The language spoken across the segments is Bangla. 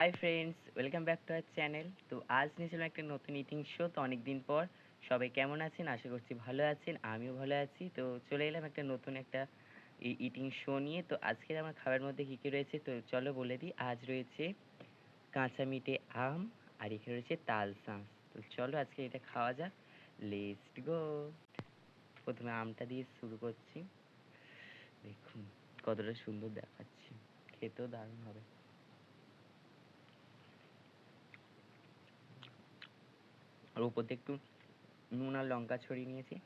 Hi friends, welcome back to our channel. তো আজ নিয়েছিলাম একটা নতুন ইটিং শো। তো অনেক দিন পর সবাই কেমন আছেন? আশা করছি ভালো আছেন, আমিও ভালো আছি। তো চলে এলাম একটা নতুন একটা ইটিং শো নিয়ে। তো আজকের আমার খাবারের মধ্যে কী কী রয়েছে তো চলো বলে দিই। আজ রয়েছে কাঁচা মিঠে আম, আর এখানে রয়েছে তাল শাঁস। তো চলো আজকে এটা খাওয়া যাক, লেটস গো। প্রথমে আমটা দিয়ে শুরু করছি। দেখুন কতটা সুন্দর দেখাচ্ছে, খেতেও দারুণ হবে। আর উপর দিয়ে একটু নুন আর লঙ্কা ছড়িয়ে নিয়েছি।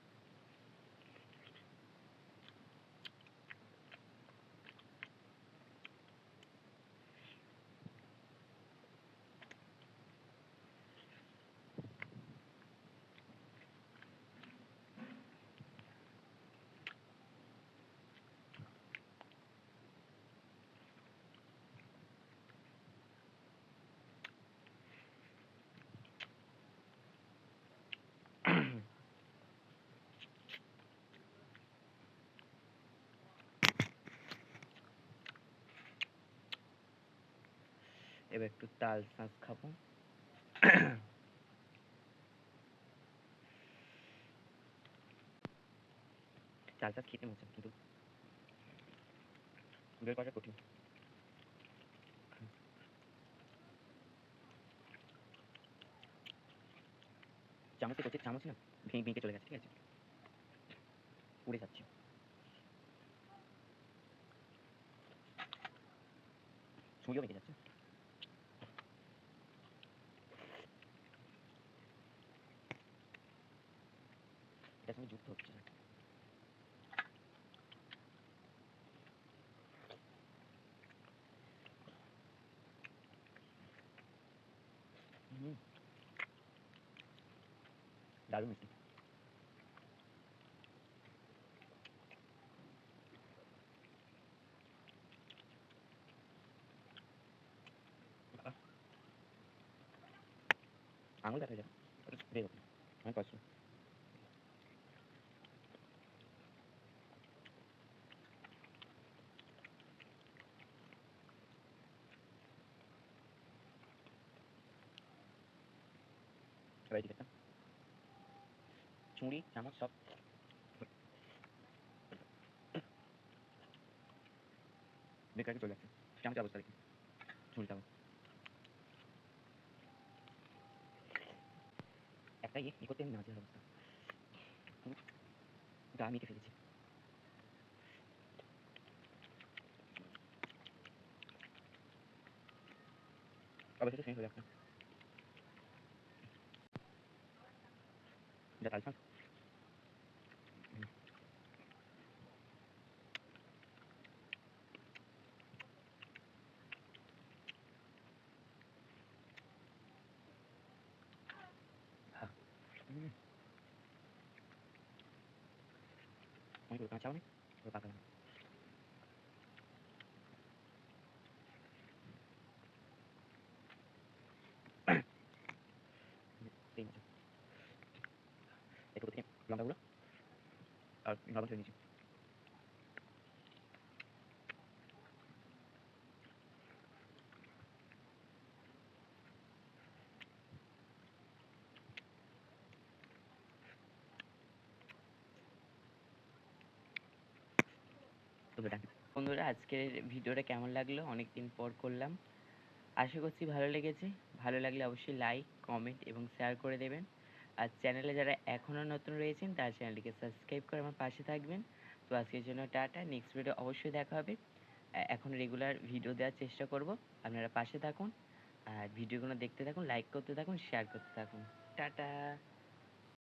এবার একটু তাল শাঁস খাবো। তাল শাঁস খেতে মজা, কিন্তু বের করা কঠিন। চামচে করছি, চামচ না ভেঙে ভেঙে চলে গেছে, ঠিক আছে, উড়ে যাচ্ছে। ছুঁড়েও ভেঙে যাচ্ছে। এটার সঙ্গে যুক্ত হচ্ছে না। দারুণ মিষ্টি। আঙুল দেখা যায়, বের হতো, অনেক কষ্ট। এবার এদিকে একটা ছুরি চামচ সব বেকারে চলে যাচ্ছে। চামচের অবস্থা দেখি, ছুরিটা একটা ই করতে আমি নাজেহাল অবস্থা, গা মেখে ফেলেছি। অবশেষে শেষ হয়ে যাচ্ছে। এটা তাল শাঁস। অনেক কাঁচাও নেই, পাকা নেই। সেই মজা। একটু থেকে লঙ্কা গুঁড়ো আর লবণ ছেড়ে নিয়েছি। বন্ধুরা, আজকের ভিডিওটা কেমন লাগলো? অনেক দিন পর করলাম, আশা করছি ভালো লেগেছে। ভালো লাগলে অবশ্যই লাইক, কমেন্ট এবং শেয়ার করে দেবেন। আর চ্যানেলে যারা এখনও নতুন রয়েছেন তার চ্যানেলটিকে সাবস্ক্রাইব করে আমার পাশে থাকবেন। তো আজকের জন্য টাটা, নেক্সট ভিডিও অবশ্যই দেখা হবে। এখন রেগুলার ভিডিও দেওয়ার চেষ্টা করব, আপনারা পাশে থাকুন আর ভিডিওগুলো দেখতে থাকুন, লাইক করতে থাকুন, শেয়ার করতে থাকুন। টাটা।